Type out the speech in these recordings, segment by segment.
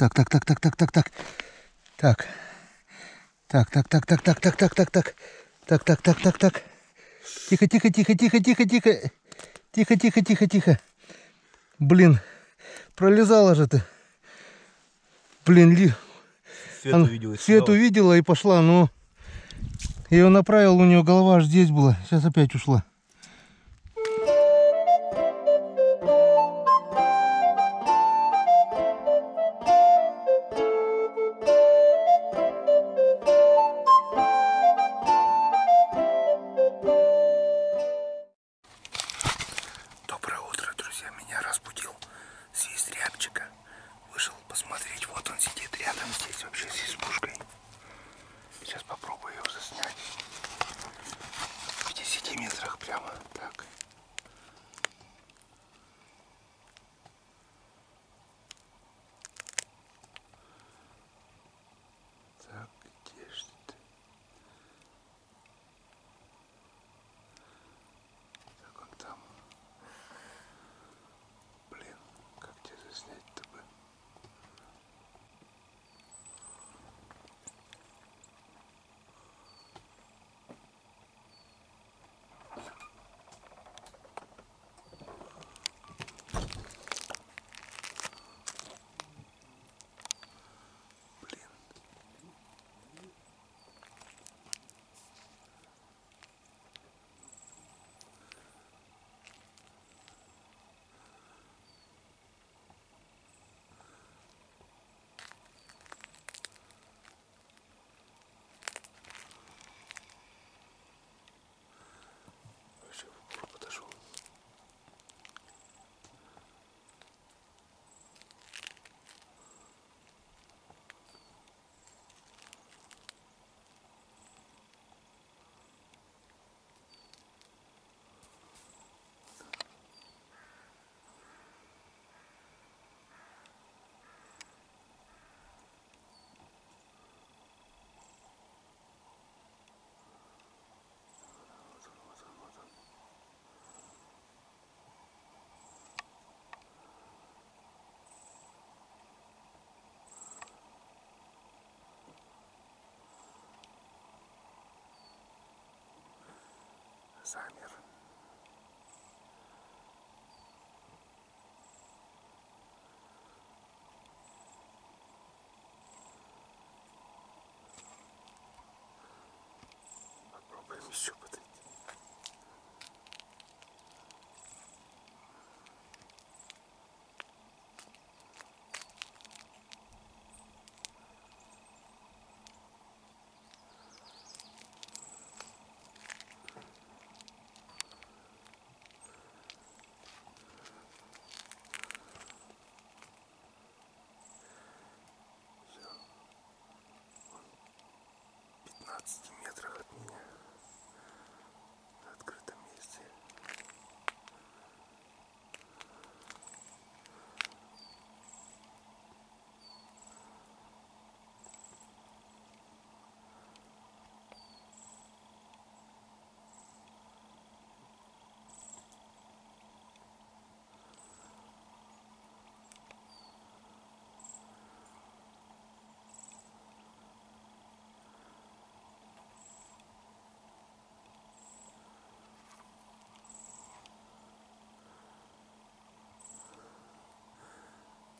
Так, так, так, так, так, так, так. Так. Так, так, так, так, так, так, так, так, так. Так, так, так, так, так. Тихо, тихо, тихо, тихо, тихо, тихо. Тихо, тихо, тихо, тихо. Блин, пролезала же ты. Блин, свет увидела и пошла, но я ее направил, у нее голова аж здесь была. Сейчас опять ушла. Доброе утро, друзья. Меня разбудил свист рябчика. Вышел посмотреть. Вот он сидит рядом здесь, вообще с избушкой. Сейчас попробую его заснять. В 10 метрах прямо. Так. Так, где же ты? Так, он там. Блин, как тебя заснять-то бы? Вообще в гору подошел. Замер. Попробуем еще подойти. В 15 метрах от меня. На открытом месте.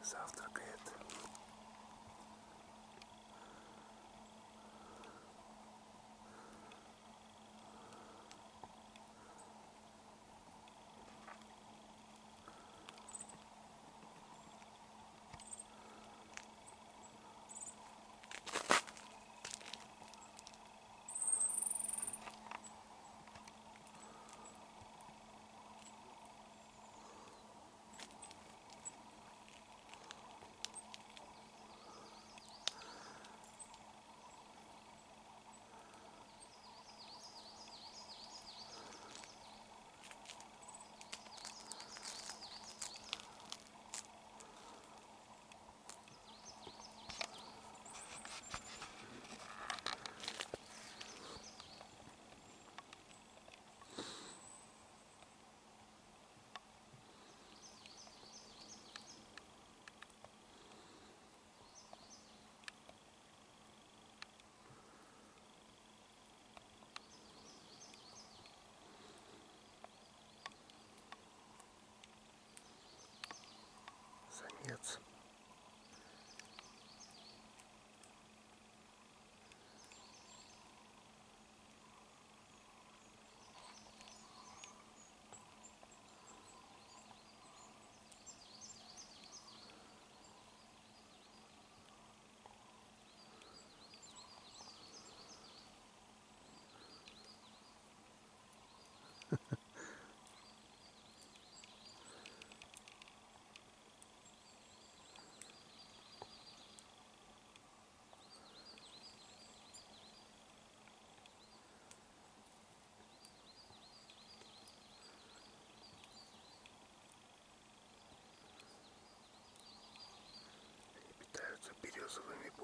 Завтракает.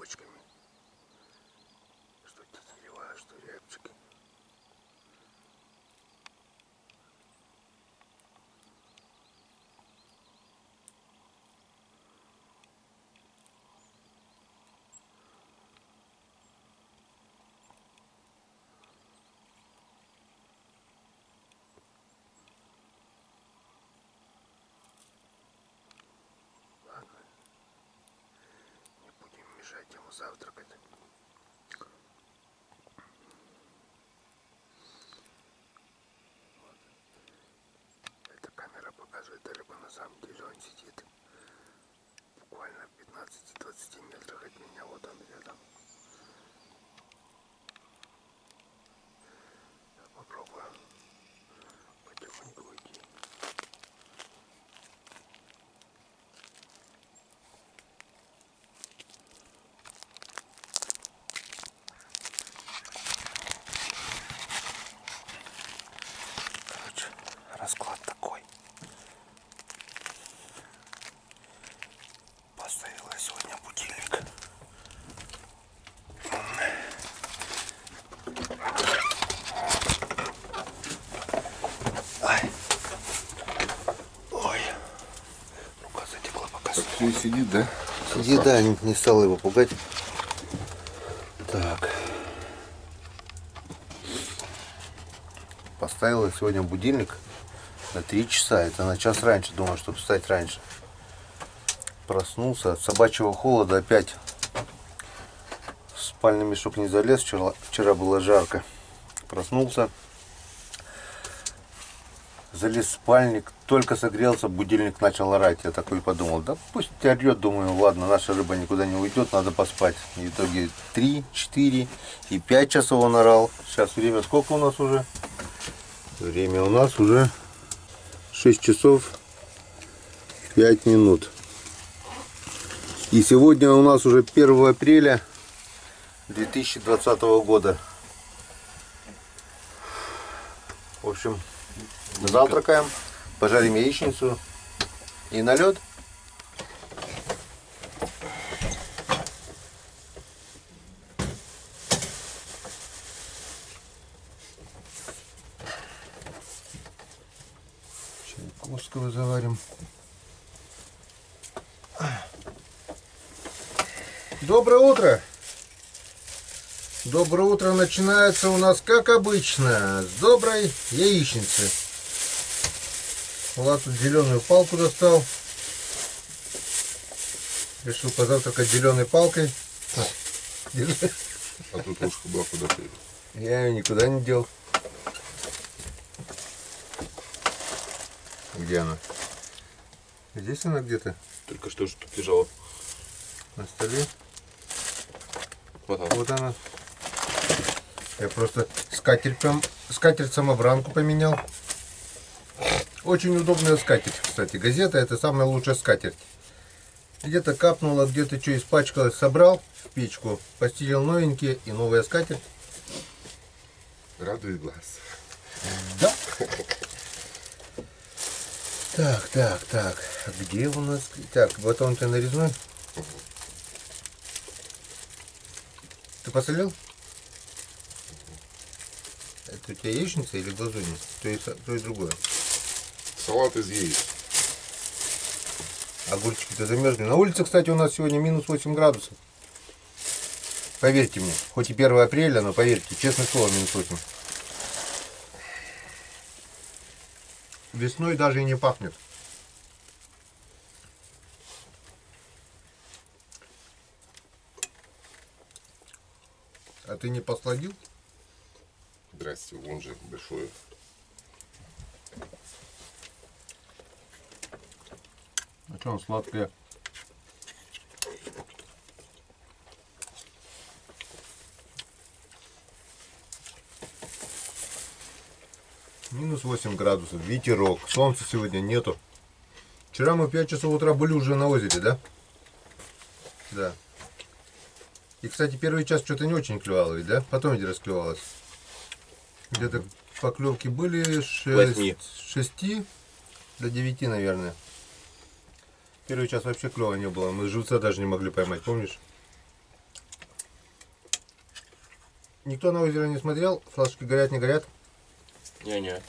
рыбочками. Что тетерева, что рябчики. Мешать ему завтракать. Вот. Эта камера показывает, рыба на самом деле он сидит буквально в 15-20 метрах от меня. Вот он рядом. Я попробую потихоньку уйти. Расклад такой. Поставила сегодня будильник. Ай. Ой. Рука затекла пока. Так все сидит, да? Сидит, да, не стал его пугать. Так. Поставила сегодня будильник на 3 часа. Это на час раньше, думаю, чтобы встать раньше. Проснулся от собачьего холода опять. В спальный мешок не залез. Вчера было жарко. Проснулся. Залез в спальник. Только согрелся, будильник начал орать. Я такой подумал, да пусть орет. Думаю, ладно, наша рыба никуда не уйдет, надо поспать. И в итоге 3, 4 и 5 часов он орал. Сейчас время сколько у нас уже? Время у нас уже 6 часов 5 минут. И сегодня у нас уже 1 апреля 2020 года. В общем, завтракаем, пожарим яичницу и на лед. Чайковского заварим. Доброе утро! Доброе утро начинается у нас, как обычно, с доброй яичницы. Влад тут зеленую палку достал. Решил позавтракать зеленой палкой. А тут ложка была куда-то. Я ее никуда не дел. Где она? Здесь она где-то? Только что тут лежала. На столе. Вот она. Вот она. Я просто скатерть-самобранку поменял. Очень удобная скатерть, кстати. Газета — это самая лучшая скатерть. Где-то капнуло, где-то что испачкалось, собрал в печку, постелил новенькие и новая скатерть. Радует глаз. Да. Так. А где у нас? Так, батон-то нарезной. Ты посолил? Это у тебя яичница или глазунья? То и другое. Салат из яиц. Огурчики-то замерзли. На улице, кстати, у нас сегодня минус 8 градусов. Поверьте мне, хоть и 1 апреля, но поверьте, честное слово, минус 8. Весной даже и не пахнет. А ты не посладил? Здрасте, вон же большое. А что он сладкое? Минус 8 градусов, ветерок, солнца сегодня нету. Вчера мы в 5 часов утра были уже на озере, да? Да. И, кстати, первый час что-то не очень клевало, ведь, да? Потом ведь расклевалось. Где-то поклевки были с 6 до 9, наверное. Первый час вообще клёва не было. Мы живца даже не могли поймать, помнишь? Никто на озеро не смотрел? Флажки горят, не горят? Не-не.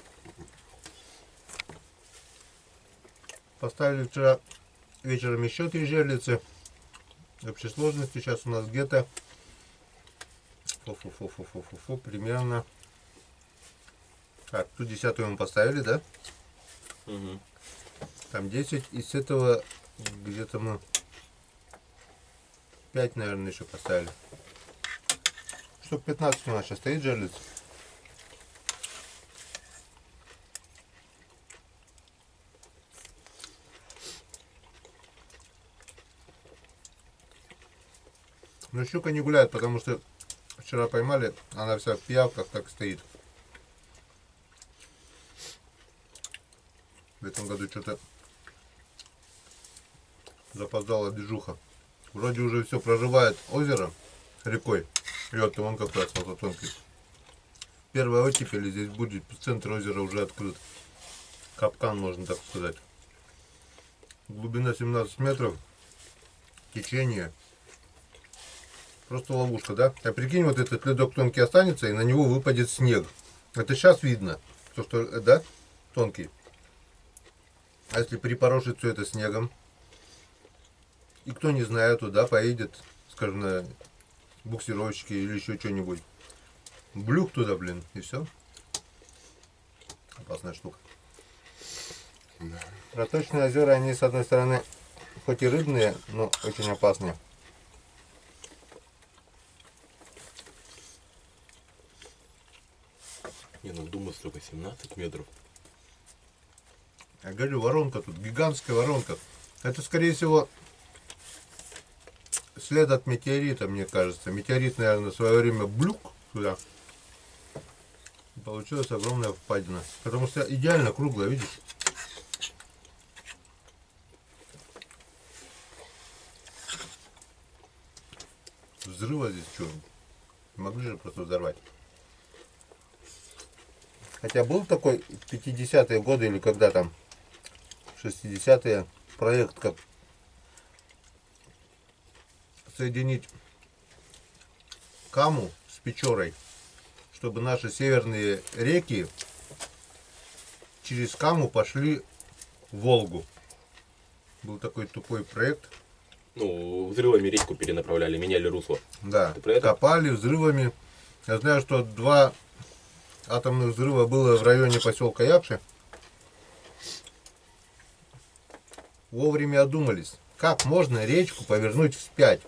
Поставили вчера вечером еще 3 жерлицы. В общей сложности сейчас у нас где-то примерно... Так, ту 10-ю мы поставили, да? Угу. Там 10. И с этого где-то мы 5, наверное, еще поставили. Штук 15 у нас сейчас стоит жерлиц. Но щука не гуляет, потому что вчера поймали, она вся в пиявках так и стоит. В этом году что-то запоздала движуха. Вроде уже все проживает озеро рекой. И вот вон как раз вот тонкий. Первая оттепель здесь будет, центр озера уже открыт. Капкан, можно так сказать. Глубина 17 метров. Течение. Просто ловушка, да? А прикинь, вот этот ледок тонкий останется, и на него выпадет снег. Это сейчас видно, то, что, да, тонкий. А если припорошить все это снегом, и кто не знает, туда поедет, скажем, на буксировщике или еще что-нибудь. Блюх туда, блин, и все. Опасная штука. Да. Проточные озера, они с одной стороны, хоть и рыбные, но очень опасные. Не, ну думаю, сколько, 17 метров. Я говорю, воронка тут, гигантская воронка. Это, скорее всего, след от метеорита, мне кажется. Метеорит, наверное, в свое время блюк туда. И получилась огромная впадина. Потому что идеально круглая, видишь? Взрыва здесь что? Могли же просто взорвать. Хотя был такой в 50-е годы или когда там, 60-е, проект, как соединить Каму с Печорой, чтобы наши северные реки через Каму пошли в Волгу. Был такой тупой проект. Ну, взрывами речку перенаправляли, меняли русло. Да, Ты про это? копали взрывами. Я знаю, что 2 атомных взрыва было в районе поселка Япши. Вовремя одумались, как можно речку повернуть вспять,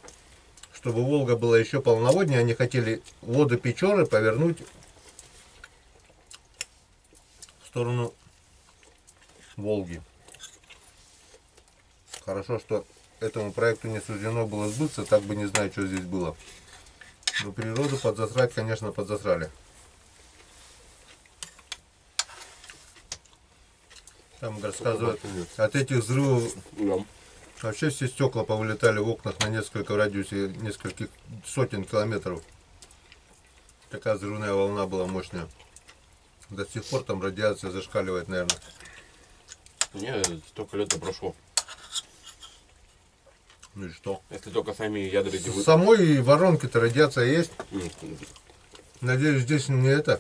чтобы Волга была еще полноводнее. Они хотели воды Печоры повернуть в сторону Волги. Хорошо, что этому проекту не суждено было сбыться, так бы не знаю, что здесь было. Но природу подзасрать, конечно, подзасрали. Там рассказывают, от этих взрывов Да. вообще все стекла повылетали в окнах на несколько, в радиусе нескольких сотен километров. Такая взрывная волна была мощная. До сих пор там радиация зашкаливает, наверное. Не, столько лет прошло. Ну и что? Если только сами ядра эти В самой воронке-то радиация есть. вы- Надеюсь, здесь не это.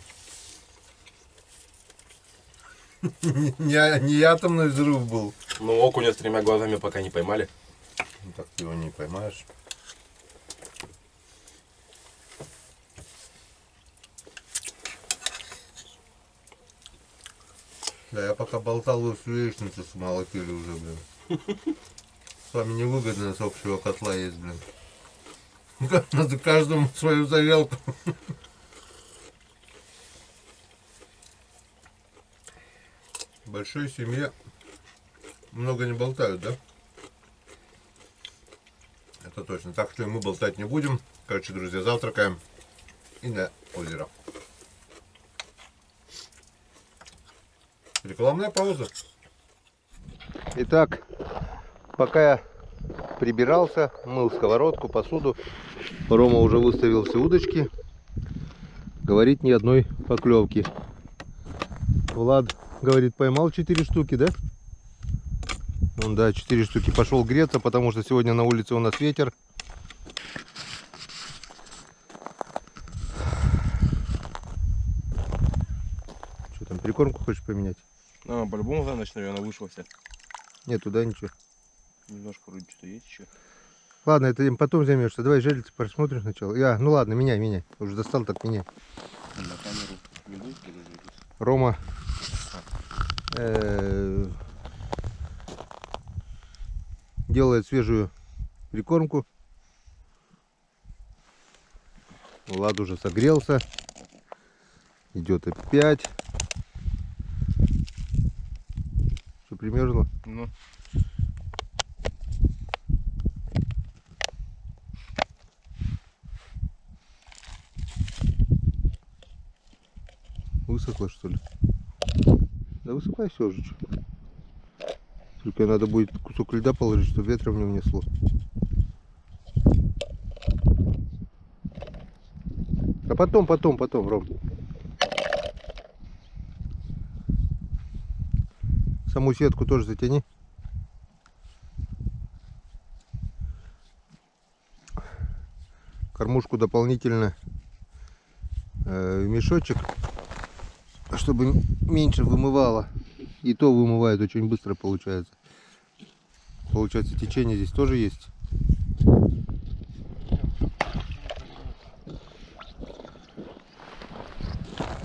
Не атомный взрыв был. Ну, окуня с 3 глазами пока не поймали. Ну, так ты его не поймаешь. Да, я пока болтал, вы всю яичницу смолотили уже, блин. С вами невыгодно с общего котла есть, блин. Надо каждому свою тарелку. В большой семье много не болтают, да? Это точно. Так что и мы болтать не будем. Короче, друзья, завтракаем и на озеро. Рекламная пауза. Итак, пока я прибирался, мыл сковородку, посуду, Рома уже выставил все удочки. Говорит, ни одной поклевки. Влад говорит, поймал 4 штуки, да? Он, да, 4 штуки. Пошел греться, потому что сегодня на улице у нас ветер. прикормку хочешь поменять? А, по-любому за ночь, наверное, вышелся. Нет, туда ничего. Немножко вроде что-то есть еще. Ладно, это им потом займешься. Давай жерлицы посмотрим сначала. Ну ладно, меняй. Уже достал, так меняй. На камеру не будет пережить? Рома делает свежую прикормку. Влад уже согрелся. Идет опять. Что, примерзло? Ну. Высохло, что ли? Да высыпай все уже. Чё. Только надо будет кусок льда положить, чтобы ветром не унесло. А потом, Ром. Саму сетку тоже затяни. Кормушку дополнительно в мешочек, чтобы меньше вымывало. И то вымывает очень быстро, получается. Получается, течение здесь тоже есть.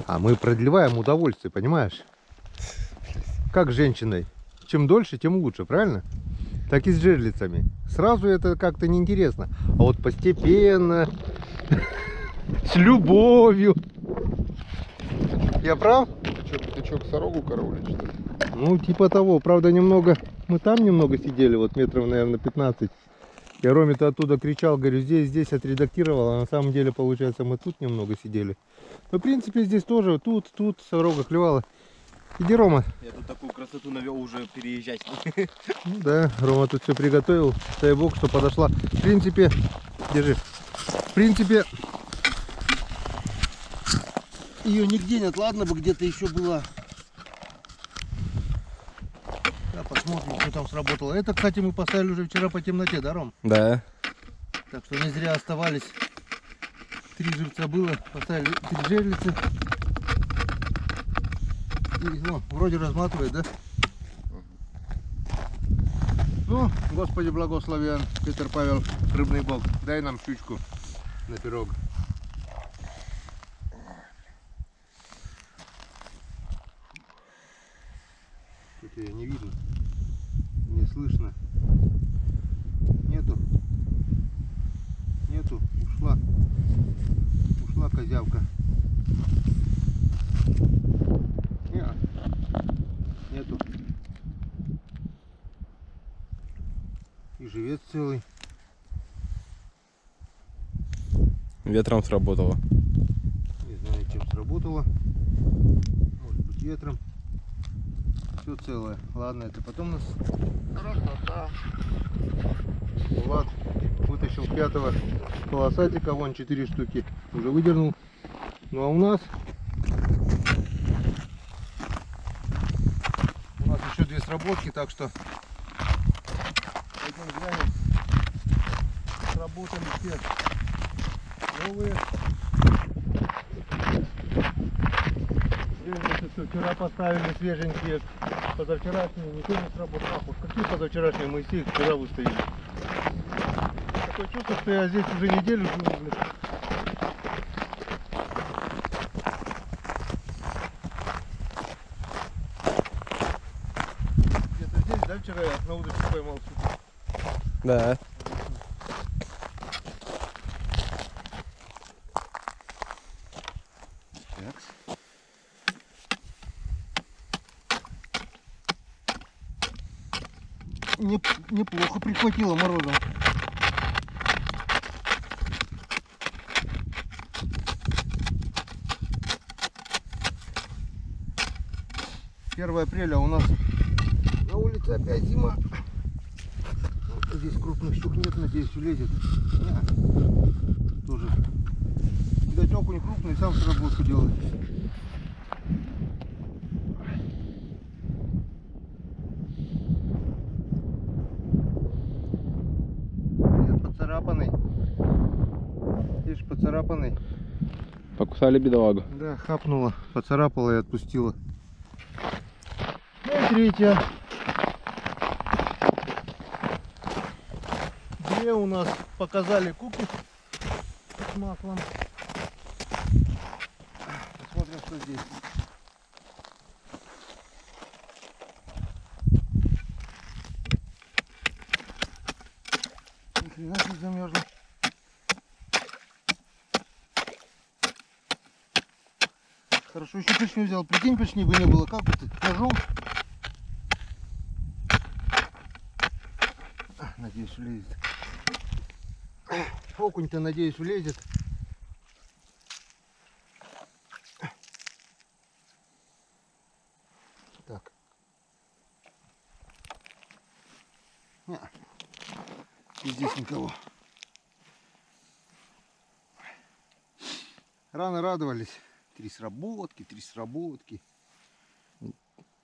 А мы продлеваем удовольствие, понимаешь? Как с женщиной. Чем дольше, тем лучше, правильно? Так и с жерлицами. Сразу это как-то неинтересно. А вот постепенно, с любовью. Я прав? Ты что, косорогу караулишь, что ли? Ну, типа того. Правда, немного... Мы там немного сидели, вот метров, наверное, 15. Я Роме-то оттуда кричал, говорю, здесь отредактировал. А на самом деле, получается, мы тут немного сидели. Но, в принципе, здесь тоже, тут сорога клевала. Иди, Рома. Я тут такую красоту навел уже переезжать. Ну да, Рома тут все приготовил. Дай бог, что подошла. В принципе, держи. В принципе, ее нигде нет. Ладно бы где-то еще была. Да, посмотрим, что там сработало. Это, кстати, мы поставили уже вчера по темноте, да, Ром? Да. Так что не зря оставались. 3 живца было. Поставили 3 жерлицы. И, ну, вроде разматывает, да? Ну, Господи благословен, Петр Павел, рыбный бог, дай нам щучку на пирог. Тут ее не видно, не слышно. Нету, ушла козявка. Нету. И живец целый. Ветром сработало. Не знаю, чем сработало. Может быть, ветром. Все целое. Ладно, это потом нас... Красота. Влад вытащил 5-го полосатика. Вон 4 штуки. Уже выдернул. Ну а у нас еще 2 сработки, так что пойдем глянем. Сработали все новые. Вчера поставили свеженькие, позавчерашние никто не сработал. Какие позавчерашние, мы все их вчера выставили. Такое чувство, что я здесь уже неделю живу. Где-то здесь, да, вчера я на удочку поймал щуку? Да. Неплохо прихватило морозом. Первое апреля у нас на улице опять зима. Здесь крупных щук нет, надеюсь, улезет. Тоже. Видать, окунь крупный, сам сработку делает. Поцарапанный. Видишь, поцарапанный. Покусали бедолагу. Да, хапнула, поцарапала и отпустила. Ну и третья. Две у нас показали куки с маслом. Посмотрим, что здесь. Ни хрена себе замерзла. Хорошо, еще печь не взял. Прикинь, печь бы не было. Как бы ты ножом? Надеюсь, влезет. Окунь-то, надеюсь, влезет. Так. И здесь никого. Рано радовались. 3 сработки, 3 сработки.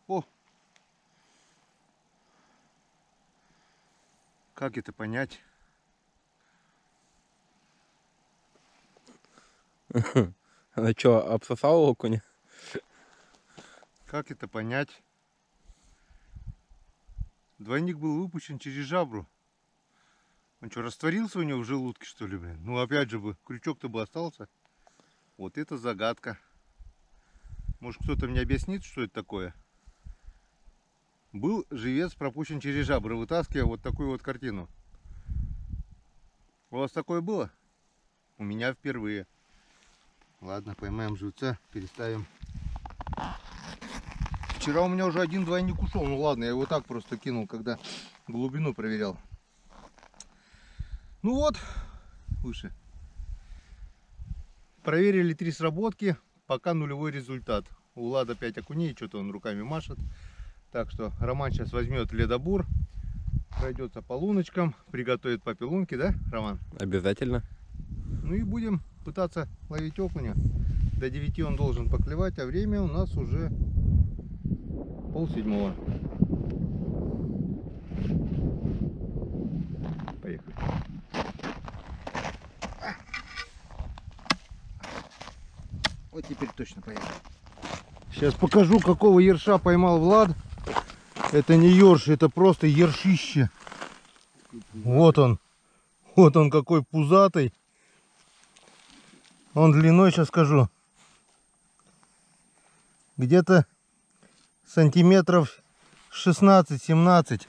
О! Как это понять? Она что, обсосала окуня? Как это понять? Двойник был выпущен через жабру. Он что, растворился у него в желудке, что ли, блин? Ну, опять же бы, крючок-то бы остался. Вот это загадка. Может, кто-то мне объяснит, что это такое? Был живец пропущен через жабры, вытаскивая вот такую вот картину. У вас такое было? У меня впервые. Ладно, поймаем живца, переставим. Вчера у меня уже один двойник ушел. Ну ладно, я его так просто кинул, когда глубину проверял. Ну вот, выше. Проверили 3 сработки, пока нулевой результат. У Влада 5 окуней, что-то он руками машет. Так что Роман сейчас возьмет ледобур, пройдется по луночкам, приготовит попелунки, да, Роман? Обязательно. Ну и будем пытаться ловить окуня. До 9 он должен поклевать, а время у нас уже 6:30. Поехали. Вот теперь точно поехали. Сейчас покажу, какого ерша поймал Влад. Это не ерш, это просто ершище. Вот он. Вот он какой пузатый. Он длиной, сейчас скажу, где-то сантиметров 16-17.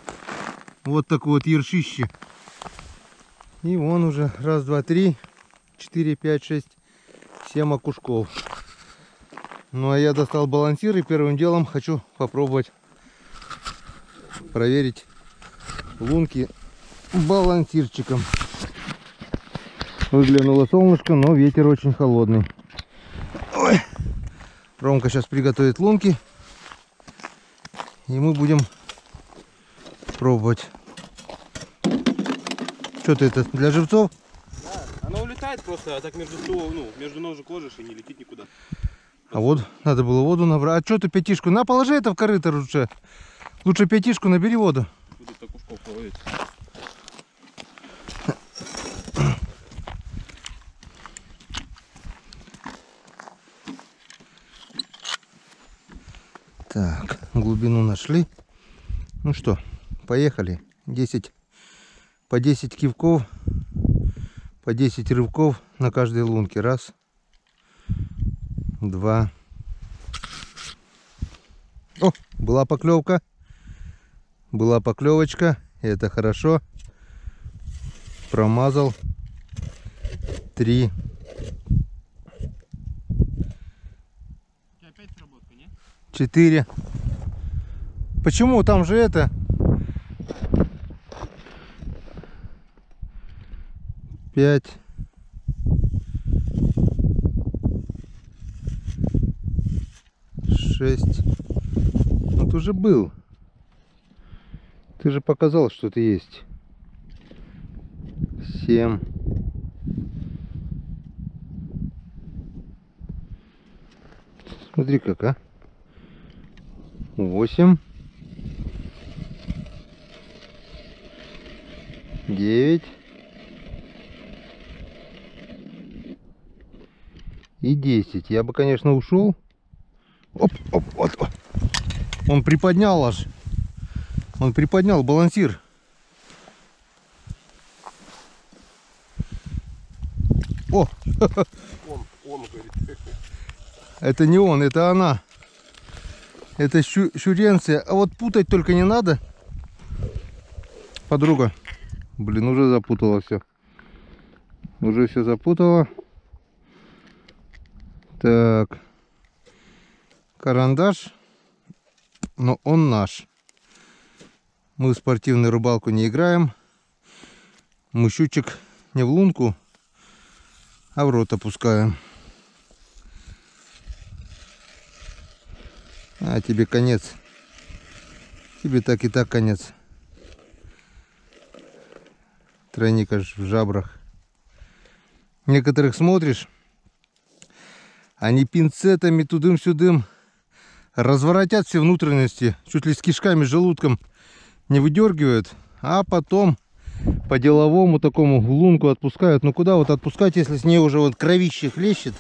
Вот такое вот ершище. И вон уже 1, 2, 3, 4, 5, 6, 7 окушков. Ну а я достал балансир и первым делом хочу попробовать проверить лунки балансирчиком. Выглянуло солнышко, но ветер очень холодный. Ой. Ромка сейчас приготовит лунки. И мы будем пробовать. Что-то это для живцов? Да, она улетает просто, а так между ножек ложишь и не летит никуда. А вот надо было воду набрать. А что ты пятишку? На, положи это в корыто лучше. Лучше пятишку набери воду. Буду так ушков ловить. Так, глубину нашли. Ну что, поехали. 10, по 10 кивков, по 10 рывков на каждой лунке. 1, 2. О, была поклевка. Была поклевочка. Это хорошо. Промазал. 3. Опять сработка, не? 4. Почему? Там же это... 5. 6. Ну ты уже был. Ты же показал, что ты есть. 7. 'Смотри как, а. 8. 9. И 10. Я бы, конечно, ушел. Оп, оп, вот. Он приподнял аж. Он приподнял балансир. О! Он говорит. Это не он, это она. Это щуренция. А вот путать только не надо. Подруга. Блин, уже запутала все. Уже все запутала. Так. Карандаш. Но он наш. Мы в спортивную рыбалку не играем. Мы щучек не в лунку, а в рот опускаем. А тебе конец. Тебе так и так конец. Тройник аж в жабрах. Некоторых смотришь, они пинцетами тудым-сюдым разворотят все внутренности, чуть ли с кишками, с желудком не выдергивают, а потом по-деловому такому лунку отпускают. Ну куда вот отпускать, если с ней уже вот кровище хлещет?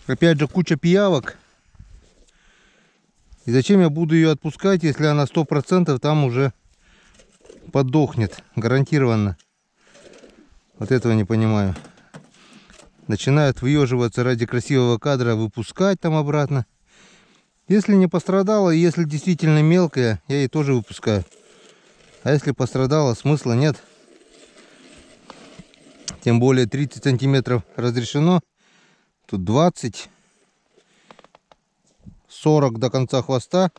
Опять же куча пиявок. И зачем я буду ее отпускать, если она 100% там уже подохнет, гарантированно. Вот этого не понимаю. Начинают выеживаться ради красивого кадра, выпускать там обратно. Если не пострадала, если действительно мелкая, я ей тоже выпускаю. А если пострадала, смысла нет. Тем более 30 сантиметров разрешено. Тут 20. 40 до конца хвоста.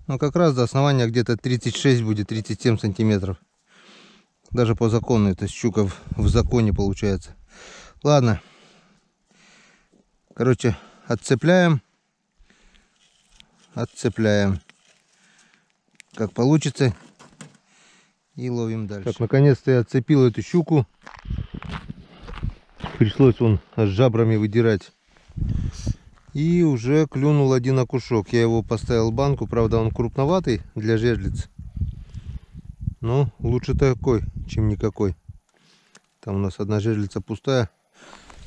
Но как раз до основания где-то 36 будет, 37 сантиметров. Даже по закону, это щука в законе получается. Ладно. Короче, отцепляем. Отцепляем. Как получится. И ловим дальше. Так, наконец-то я отцепил эту щуку. Пришлось вон аж жабрами выдирать. И уже клюнул один окушок. Я его поставил в банку. Правда, он крупноватый для жерлиц. Но лучше такой, чем никакой. Там у нас одна жерлица пустая.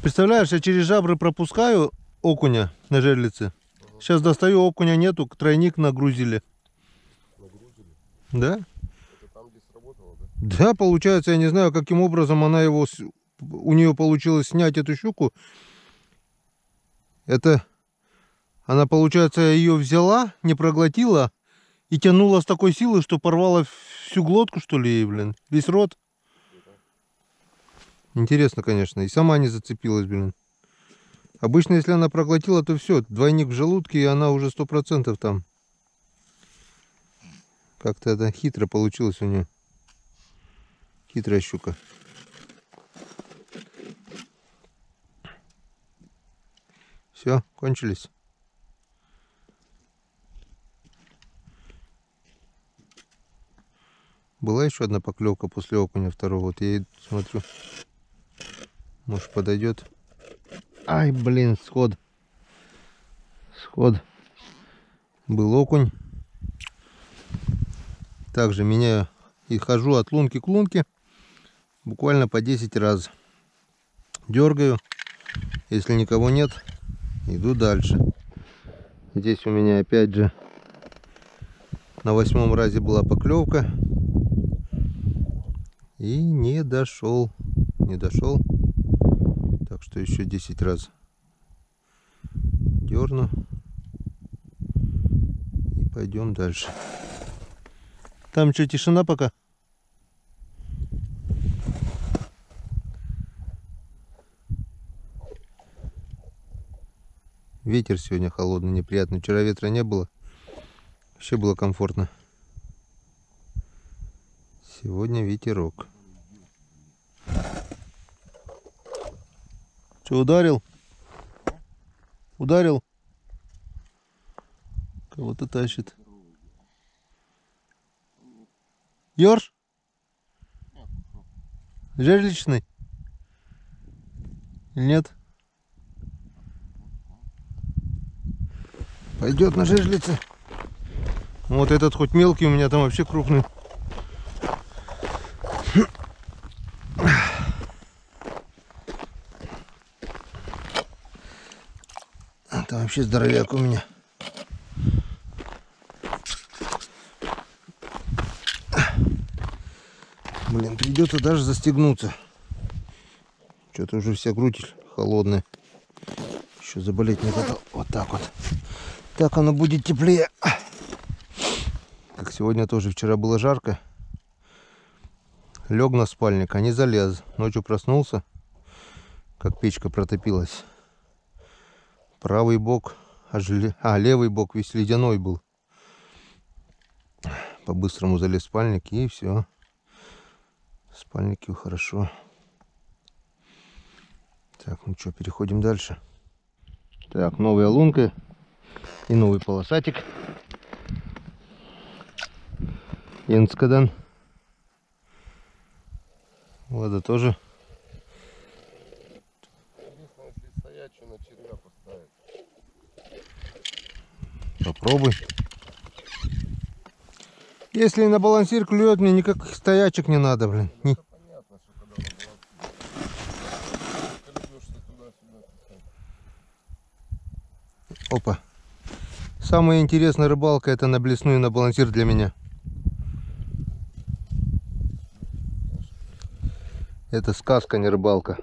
Представляешь, я через жабры пропускаю окуня на жерлице. Сейчас достаю, окуня нету, тройник нагрузили. Нагрузили? Да? Это там, где сработало, да? Да, получается, я не знаю, каким образом она его, у нее получилось снять эту щуку. Это, она, получается, ее взяла, не проглотила и тянула с такой силой, что порвала всю глотку, что ли, ей, блин, весь рот. Интересно, конечно, и сама не зацепилась, блин. Обычно, если она проглотила, то все, двойник в желудке, и она уже 100% там. Как-то это хитро получилось у нее. Хитрая щука. Все, кончились. Была еще одна поклевка после окуня второго. Вот я смотрю. Может, подойдет. Ай, блин, сход. Сход. Был окунь. Также меняю и хожу от лунки к лунке. Буквально по 10 раз. Дергаю. Если никого нет, иду дальше. Здесь у меня опять же на 8-м разе была поклевка. И не дошел. Не дошел. Так что еще 10 раз дерну. И пойдем дальше. Там что, тишина пока? Ветер сегодня холодный, неприятный. Вчера ветра не было. Вообще было комфортно. Сегодня ветерок. Что, ударил? Ударил? Кого-то тащит. Ёрш? Жерличный? Или нет? Пойдет на жерлице. Вот этот хоть мелкий, у меня там вообще крупный. Там вообще здоровяк у меня. Придется даже застегнуться. Что-то уже вся грудь холодная. Еще заболеть не надо. Вот так вот. Так оно будет теплее. Как сегодня тоже, вчера было жарко. Лег на спальник, а не залез. Ночью проснулся, как печка протопилась. Правый бок, левый бок весь ледяной был. По-быстрому залез в спальник и все. В спальнике хорошо. Так, ну что, переходим дальше. Так, новая лунка и новый полосатик. Енскадан. Вода тоже. Единственное, если стоячую на червя поставить. Попробуй. Если на балансир клюет, мне никаких стоячек не надо, блин. Это понятно, что когда на балансире. Колебешься туда-сюда. Опа. Самая интересная рыбалка — это на блесну и на балансир для меня. Это сказка, не рыбалка.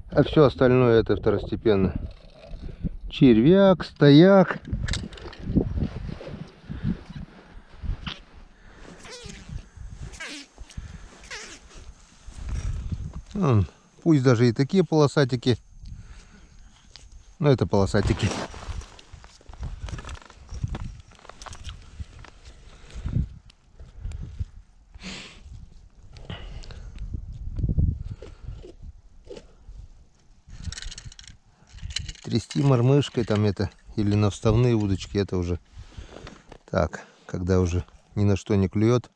А все остальное это второстепенно. Червяк, стояк. Пусть даже и такие полосатики. Но это полосатики. Трясти мормышкой там это, или на вставные удочки, это уже так, когда уже ни на что не клюет.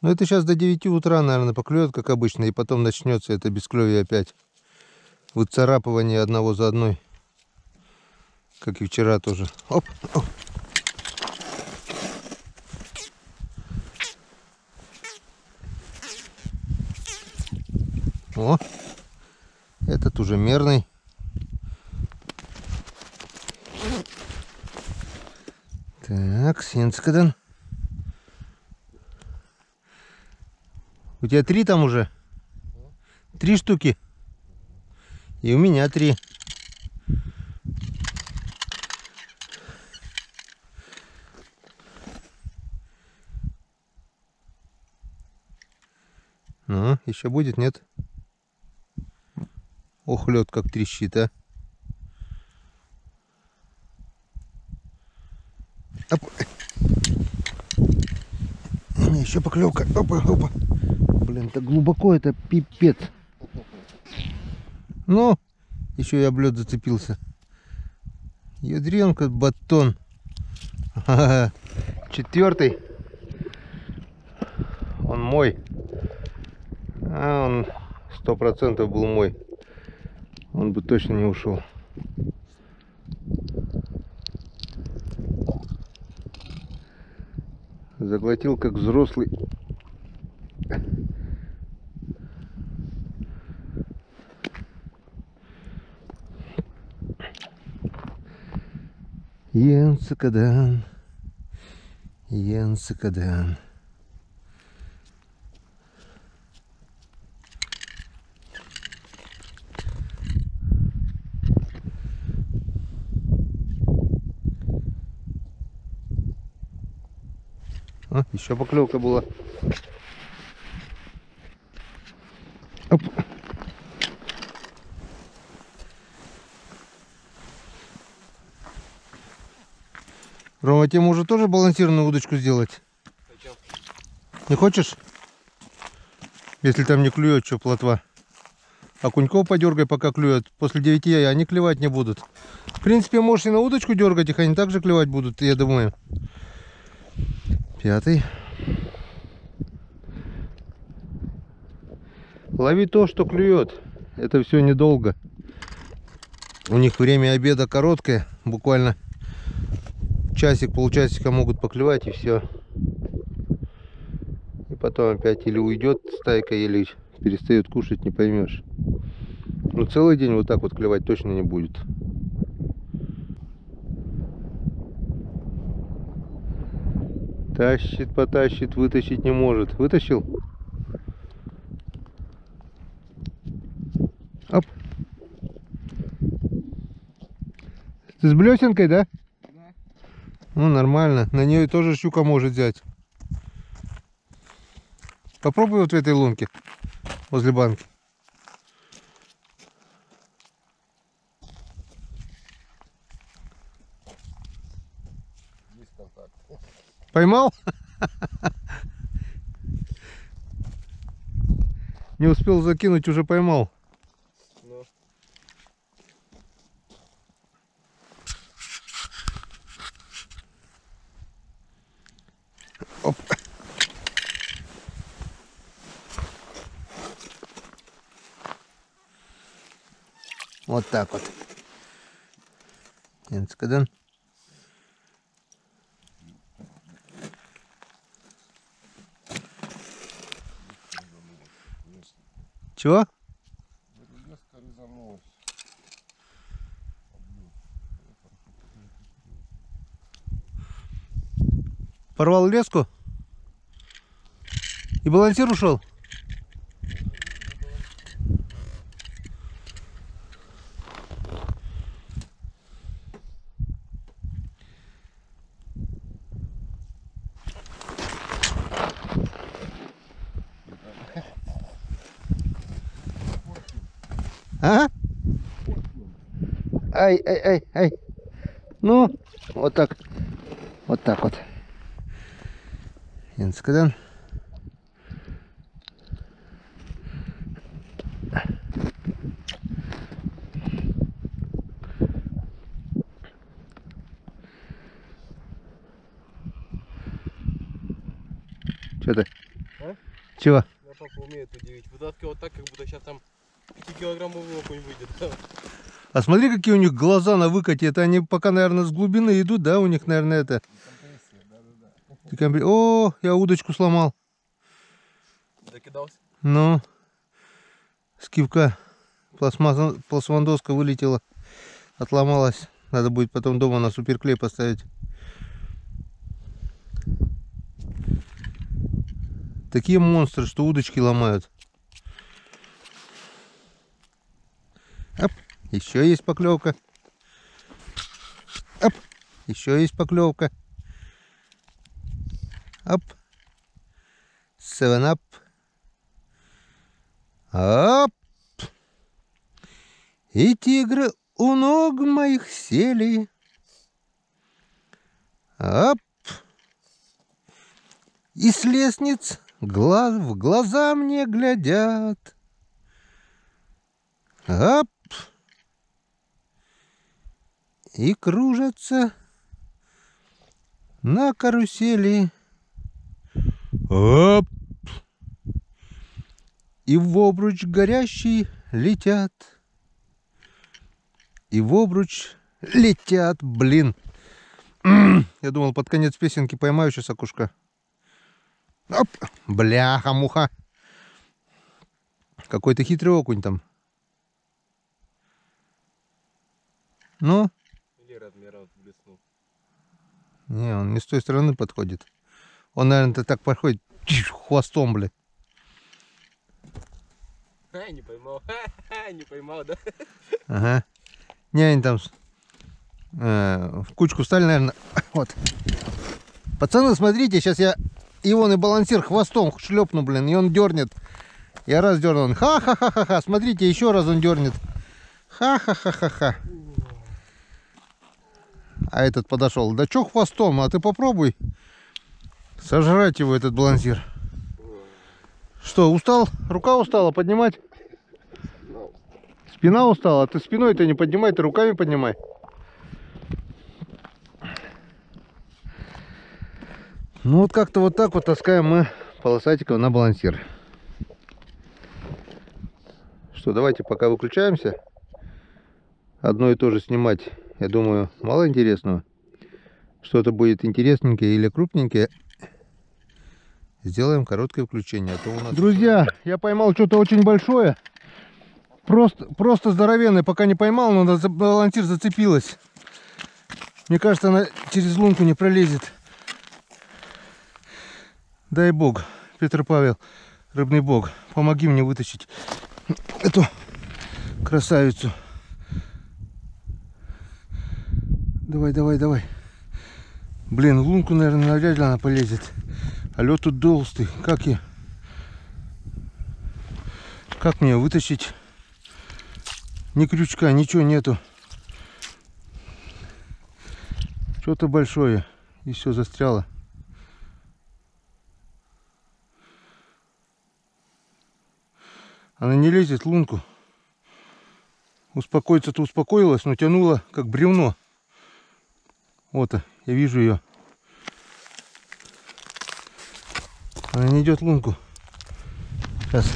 Но это сейчас до 9 утра, наверное, поклюет, как обычно, и потом начнется это бесклёвие опять. Выцарапывание одного за одной, как и вчера тоже. Оп, оп. О, этот уже мерный. Так, Сенскадан. У тебя 3 там уже? 3 штуки. И у меня 3. Ну, еще будет, нет? Ох, лед как трещит, а. Оп. Еще поклевка. Опа, опа. Блин, так глубоко, это пипец. Ну, еще и об лед зацепился. Ядренка, батон. Ага. 4-й. Он мой. А он 100% был мой. Он бы точно не ушел. Заглотил как взрослый. Енскадан. Енскадан. А, еще поклевка была. Оп. Рома, тебе может тоже балансированную удочку сделать? Зачем? Не хочешь? Если там не клюет, что плотва. Окуньков подергай, пока клюет. После 9 они клевать не будут. В принципе, можешь и на удочку дергать, их они также клевать будут, я думаю. 5-й. Лови то, что клюет. Это все недолго. У них время обеда короткое. Буквально часик, полчасика могут поклевать и все. И потом опять или уйдет стайка, или перестает кушать, не поймешь. Но целый день вот так вот клевать точно не будет. Тащит, потащит, вытащить не может. Вытащил? Оп. Ты с блесенкой, да? Да. Ну, нормально. На нее тоже щука может взять. Попробуй вот в этой лунке, возле банки. Есть контакт. Поймал? Не успел закинуть, уже поймал. Ну. Оп. Вот так вот. Инскаден. Чего? Леска резанулась. Порвал леску? И балансир ушел? А? Ай, ай, ай, ай. Ну, вот так. Вот так вот. Инскаден. Что ты? А? Чего? Я папа умеет удивить. Вытаскивал так, как будто сейчас там 5-килограммовый окунь выйдет. Да? А смотри, какие у них глаза на выкате. Это они пока, наверное, с глубины идут, да? У них, наверное, это... О, я удочку сломал. Закидался? Ну, скивка пластмандоска вылетела, отломалась. Надо будет потом дома на суперклей поставить. Такие монстры, что удочки ломают. Оп, еще есть поклевка. Оп, еще есть поклевка. Оп. 7 up. Оп. И тигры у ног моих сели. Оп. И с лестниц в глаза мне глядят. Оп. И кружатся на карусели. Оп. И в обруч горящий летят. И в обруч летят, блин. Я думал, под конец песенки поймаю сейчас окушка. Оп, бляха-муха. Какой-то хитрый окунь там. Ну? Или размера блеснул. Не, он не с той стороны подходит. Он, наверное, так подходит хвостом, блин. Не поймал. Не поймал, да? Ага. Не, они там в кучку стали, наверное. Вот. Пацаны, смотрите, сейчас я его на балансир хвостом шлепну, блин, и он дернет. Я раз дернул, он ха-ха-ха-ха-ха. Смотрите, еще раз он дернет. Ха-ха-ха-ха-ха. А этот подошел. Да че хвостом? А ты попробуй сожрать его, этот балансир. Что, устал? Рука устала поднимать? Спина устала? Ты спиной-то не поднимай, ты руками поднимай. Ну вот как-то вот так вот таскаем мы полосатиков на балансир. Что, давайте пока выключаемся. Одно и то же снимать, я думаю, мало интересного. Что-то будет интересненькое или крупненькое. Сделаем короткое включение. А то у нас... Друзья, я поймал что-то очень большое. Просто здоровенное. Пока не поймал, но на балансир зацепилась. Мне кажется, она через лунку не пролезет. Дай Бог, Петр Павел, рыбный бог, помоги мне вытащить эту красавицу. Давай, давай, давай. Блин, в лунку, наверное, навряд ли она полезет. А лед тут толстый. Как мне вытащить? Ни крючка, ничего нету. Что-то большое. И все застряло. Она не лезет в лунку. Успокоиться-то успокоилась, но тянула как бревно. Вот, я вижу ее. Она не идет в лунку. Сейчас.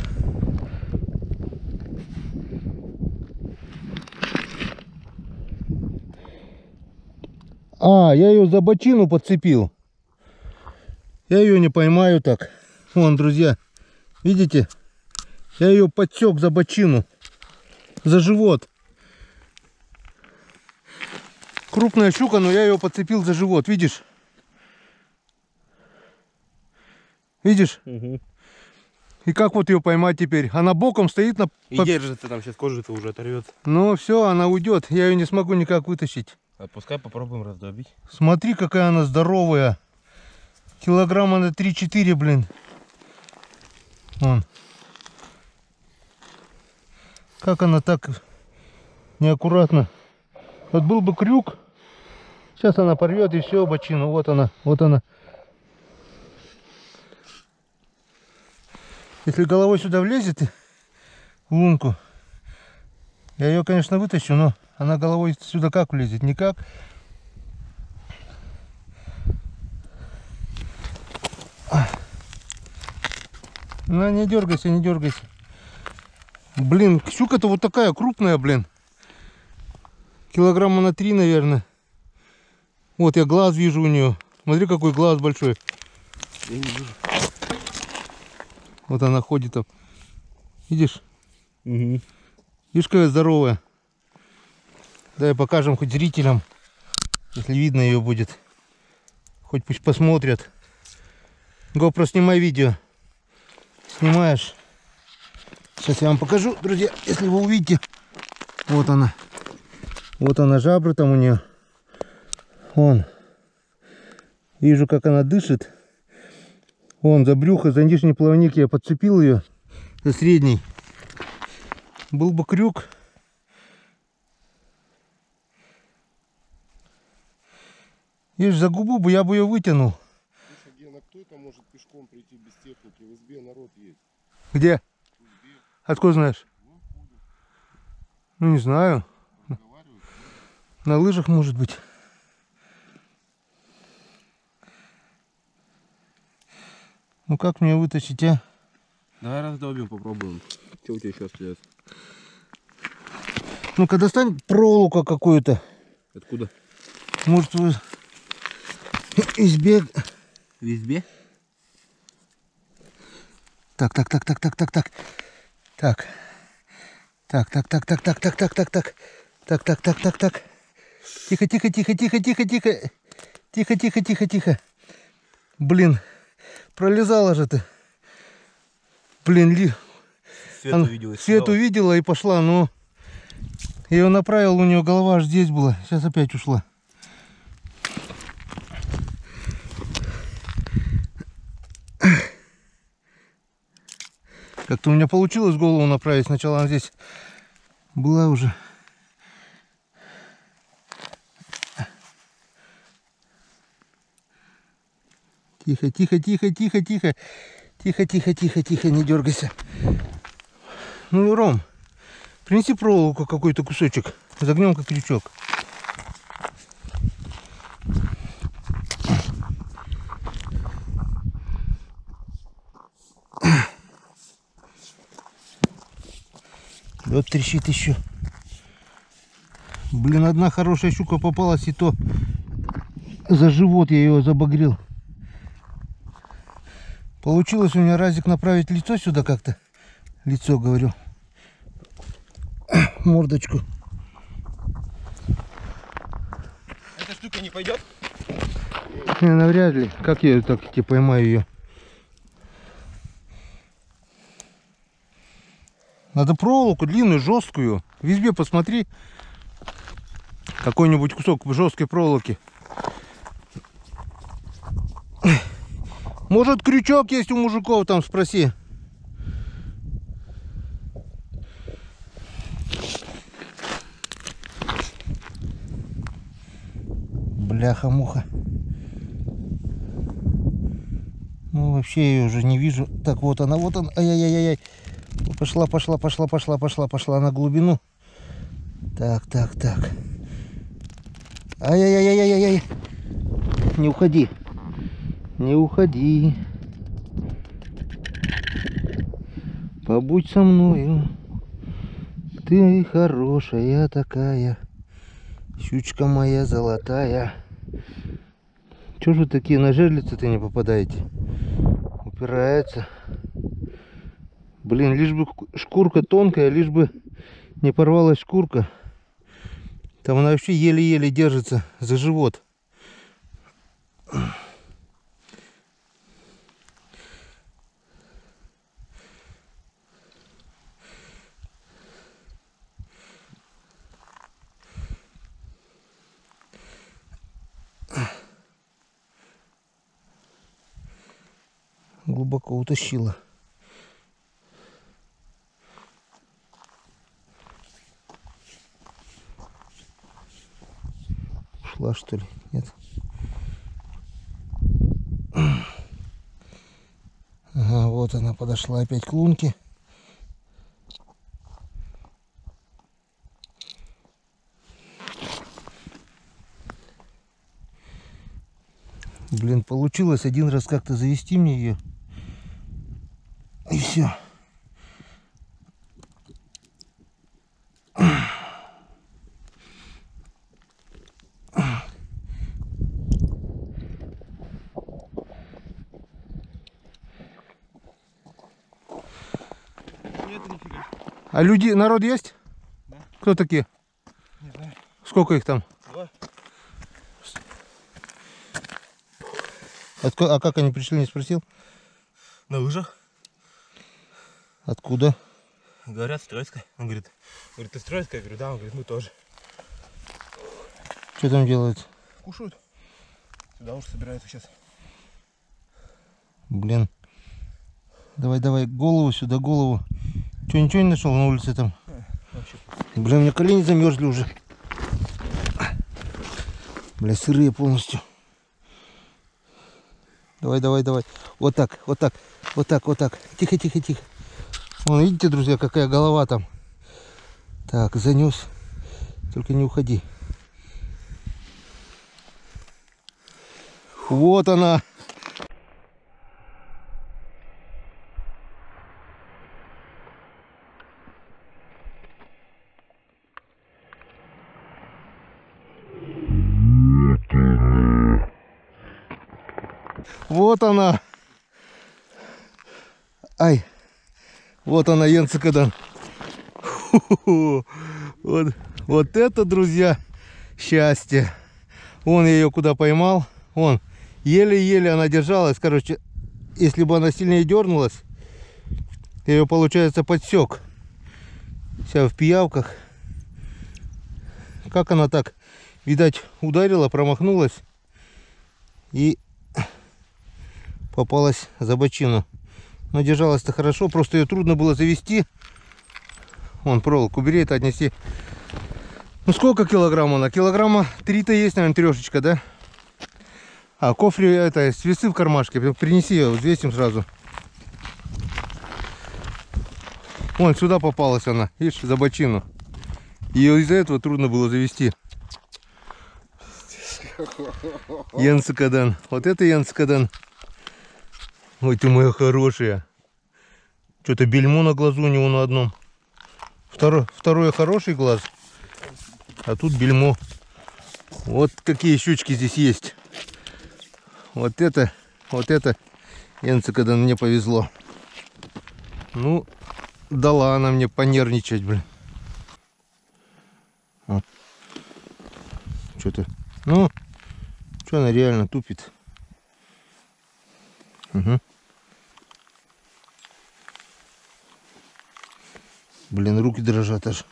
А, я ее за бочину подцепил. Я ее не поймаю так. Вон, друзья, видите? Я ее подсек за бочину. За живот. Крупная щука, но я ее подцепил за живот. Видишь? Видишь? Угу. И как вот ее поймать теперь? Она боком стоит на... И держится там, сейчас кожу-то уже оторвет. Ну все, она уйдет. Я ее не смогу никак вытащить. Отпускай, попробуем раздробить. Смотри, какая она здоровая. Килограмма на 3-4, блин. Вон. Как она так неаккуратно. Вот был бы крюк. Сейчас она порвет и все, бочину. Вот она, вот она. Если головой сюда влезет в лунку, я ее, конечно, вытащу, но она головой сюда как влезет? Никак. Ну, не дергайся, не дергайся. Блин, щука-то вот такая крупная, блин. Килограмма на 3, наверное. Вот я глаз вижу у нее. Смотри, какой глаз большой. Я не вижу. Вот она ходит там. Видишь? Угу. Видишь, какая здоровая. Дай покажем хоть зрителям, если видно ее будет. Хоть пусть посмотрят. GoPro, снимай видео. Снимаешь. Сейчас я вам покажу, друзья, если вы увидите. Вот она. Вот она, жабры там у нее. Вон. Вижу, как она дышит. Вон, за брюхо, за нижний плавник я подцепил ее. За средний. Был бы крюк. Видишь, за губу бы я бы ее вытянул. Слушай, Гена, кто-то может пешком прийти без техники. В избе народ есть. Где? В избе. Откуда знаешь? Ну, ходят, Ну, не знаю. разговаривают. На лыжах, может быть. Ну, как мне вытащить, а? Давай раздробим, попробуем. Что у тебя еще остается? Ну-ка, достань проволоку какую-то. Откуда? Может, в избе. В избе? Так. Так. Тихо. Блин, пролезала же ты. Блин, Свет увидела. свет увидела и пошла, но я ее направил, у нее голова аж здесь была. Сейчас опять ушла. Как-то у меня получилось голову направить. Сначала она здесь была уже. Тихо, не дергайся. Ну, Ром, принеси проволоку, какой-то кусочек. Загнем как крючок. Вот трещит еще. Блин, одна хорошая щука попалась, и то за живот я ее забагрил. Получилось у меня разик направить лицо сюда как-то. Лицо, говорю. Мордочку. Эта штука не пойдет? Не, навряд ли. Как я так поймаю ее? Надо проволоку длинную, жесткую. В избе посмотри. Какой-нибудь кусок жесткой проволоки. Может, крючок есть у мужиков, там спроси. Бляха-муха. Ну, вообще я ее уже не вижу. Так, вот она, вот она. Ай-яй-яй-яй. Пошла, пошла, пошла, пошла, пошла, пошла на глубину. Так, так, так. Ай-яй-яй-яй-яй-яй. Не уходи. Не уходи. Побудь со мною. Ты хорошая такая. Щучка моя золотая. Чего же такие на жерлицы-то не попадаете? Упирается. Блин, лишь бы шкурка тонкая, лишь бы не порвалась шкурка. Там она вообще еле-еле держится за живот. Глубоко утащила. Ушла, что ли? Нет. Ага, вот она подошла опять к лунке. Блин, получилось один раз как-то завести мне ее. И все. Нет, нифига. А люди, народ есть? Да. Кто такие? Не знаю. Сколько их там? 2. А как они пришли, не спросил? На лыжах. Откуда? Говорят, Стройская. Он говорит, ты Стройская? Я говорю, да. Он говорит, мы тоже. Что там делают? Кушают. Сюда уж собираются сейчас. Блин. Давай, давай, голову сюда, голову. Че, ничего не нашел на улице там? Вообще. Блин, у меня колени замерзли уже. Бля, сырые полностью. Давай, давай, давай. Вот так, вот так, вот так, вот так. Тихо, тихо, тихо. Вон, видите, друзья, какая голова там. Так, занес. Только не уходи. Вот она. Вот она. Ай. Вот она, Енцикадан. Вот это, друзья, счастье. Вон я ее куда поймал. Вон, еле-еле она держалась. Короче, если бы она сильнее дернулась, я ее, получается, подсек. Вся в пиявках. Как она так, видать, ударила, промахнулась и попалась за бочину. Но держалась-то хорошо, просто ее трудно было завести. Вон, проволоку бери, это отнеси. Ну сколько килограмм она? Килограмма 3-то есть, наверное, трешечка, да? А кофре, это, весы в кармашке. Принеси ее, взвесим сразу. Вон, сюда попалась она, видишь, за бочину. Ее из-за этого трудно было завести. Енцикадан. Вот это Енцикадан. Ой, ты моя хорошая. Что-то бельмо на глазу у него на одном. Второй хороший глаз. А тут бельмо. Вот какие щучки здесь есть. Вот это Енцикадан, мне повезло. Ну, дала она мне понервничать, блин. Что-то. Ну, что она реально тупит. Угу. Блин, руки дрожат аж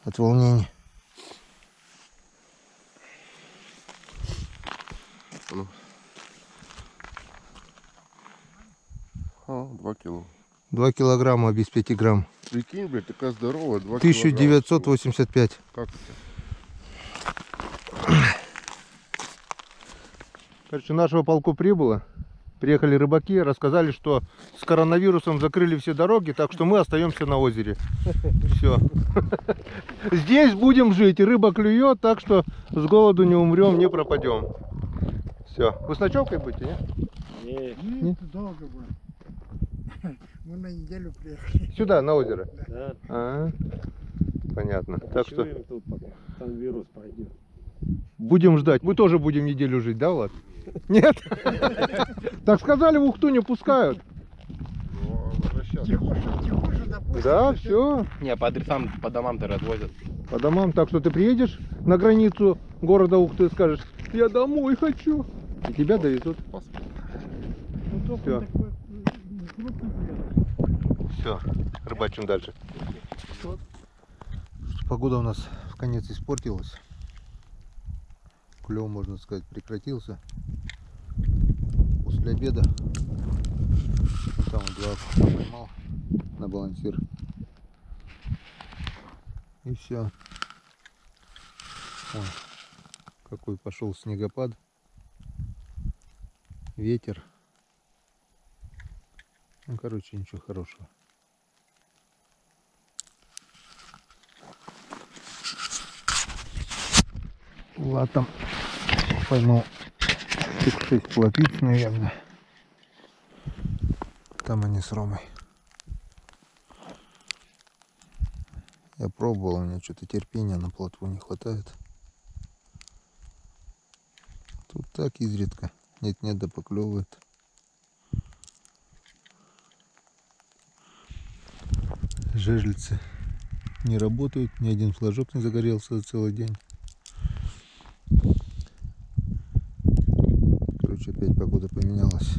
от волнения. Ну. 2 кило. 2 килограмма без 5 грамм. Прикинь, блядь, такая здоровая, 2 1985. Как это? Короче, нашего полку прибыло. Приехали рыбаки, рассказали, что с коронавирусом закрыли все дороги, так что мы остаемся на озере. Все. Здесь будем жить, и рыба клюет, так что с голоду не умрем, не пропадем. Все. Вы с ночевкой будете, нет? Нет, долго будет. Мы на неделю приехали. Сюда, на озеро? Да, Понятно. Так что ночуем тут, пока там вирус пройдет. будем ждать. Мы тоже будем неделю жить, да, Влад? Нет? Так сказали, в Ухту не пускают. Ну, возвращаться. Тихоша, допустим. Да, все. Не, по адресам, по домам-то развозят. По домам. Так что ты приедешь на границу города Ухты и скажешь, я домой хочу. И тебя довезут. Ну, только Всё. такой, крупный приезд. Все, рыбачим дальше. Погода у нас в конец испортилась. Клев, можно сказать, прекратился. После обеда. Ну, там вот 2 поймал на балансир. И все. Ой, какой пошел снегопад. Ветер. Ну, короче, ничего хорошего. Латом поймал штук 6 плотиц, наверное. Там они с Ромой. Я пробовал, у меня что-то терпения на плотву не хватает. Тут так изредка. Нет-нет, да поклевывает. Жерлицы не работают, ни один флажок не загорелся за целый день. Короче, опять погода поменялась.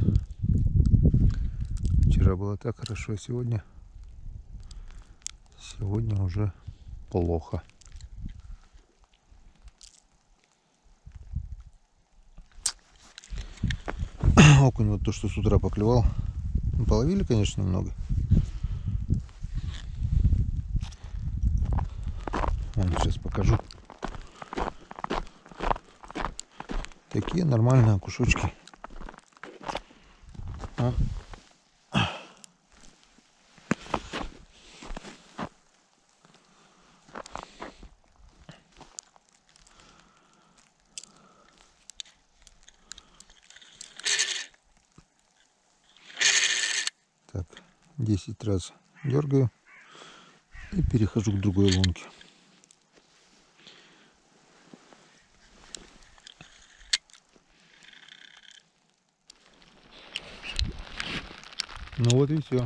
Вчера было так хорошо, а сегодня уже плохо. Окунь вот то, что с утра поклевал. Половили, конечно, немного. Вон, сейчас покажу. Такие нормальные окушочки. А? Так, 10 раз дергаю и перехожу к другой лунке. Ну вот и все.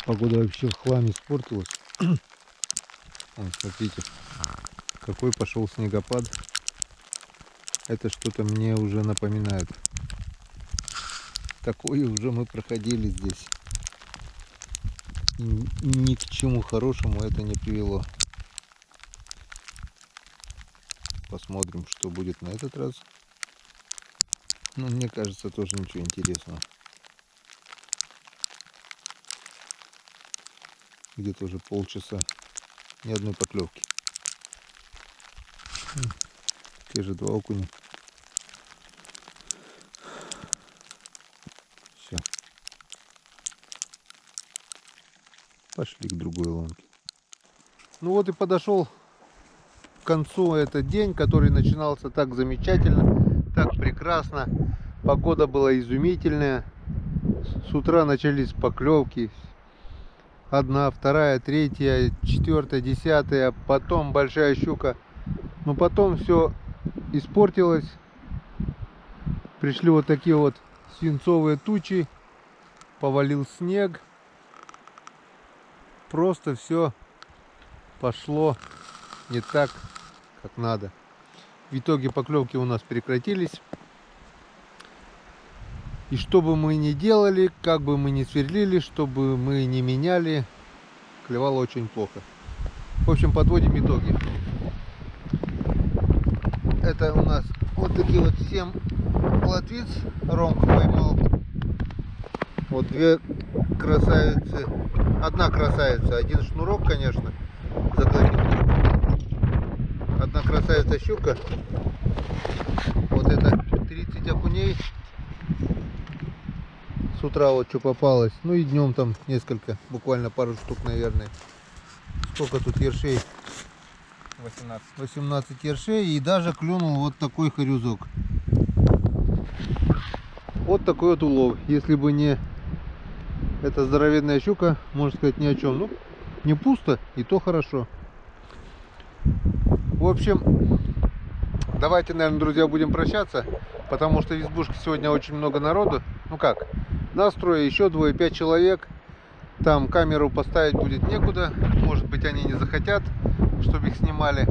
Погода вообще в хламе испортилась. Вон, смотрите, какой пошел снегопад. Это что-то мне уже напоминает. Такое уже мы проходили здесь. И ни к чему хорошему это не привело. Посмотрим, что будет на этот раз. Но мне кажется, тоже ничего интересного. Где-то уже полчаса, ни одной поклевки. Те же 2 окуня. Все. Пошли к другой лунке. Ну вот и подошел к концу этот день, который начинался так замечательно, так прекрасно. Погода была изумительная. С утра начались поклевки. 1, 2, 3, 4, 10, потом большая щука. Но потом все испортилось. Пришли вот такие вот свинцовые тучи. Повалил снег. Просто все пошло не так, как надо. В итоге поклевки у нас прекратились. И что бы мы ни делали, как бы мы ни сверлили, что бы мы ни меняли, клевало очень плохо. В общем, подводим итоги. Это у нас вот такие вот 7 плотвиц Ромка поймал. Вот 2 красавицы, 1 красавица, 1 шнурок, конечно, заклонил. 1 красавица щука. Вот это 30 окуней. С утра вот что попалось. Ну и днем там несколько, буквально пару штук, наверное. Сколько тут ершей? 18. 18 ершей, и даже клюнул вот такой хорюзок. Вот такой вот улов. Если бы не эта здоровенная щука, можно сказать, ни о чем. Ну, не пусто, и то хорошо. В общем, давайте, наверное, друзья, будем прощаться, потому что в избушке сегодня очень много народу. Ну как, настрое еще 2-5 человек. Там камеру поставить будет некуда. Может быть, они не захотят, чтобы их снимали.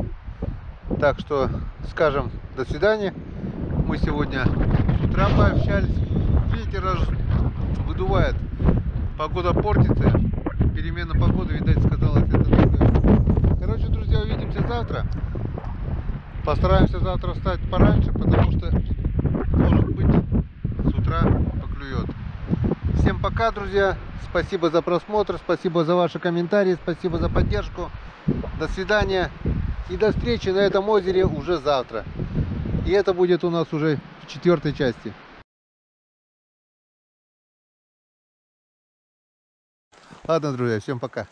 Так что скажем до свидания. Мы сегодня с утра пообщались. Ветер аж выдувает. Погода портится. Перемена погоды, видать, сказалось это такое. Короче, друзья, увидимся завтра. Постараемся завтра встать пораньше, потому что, может быть, с утра поклюет. Всем пока, друзья. Спасибо за просмотр, спасибо за ваши комментарии, спасибо за поддержку. До свидания и до встречи на этом озере уже завтра. И это будет у нас уже в 4-й части. Ладно, друзья, всем пока.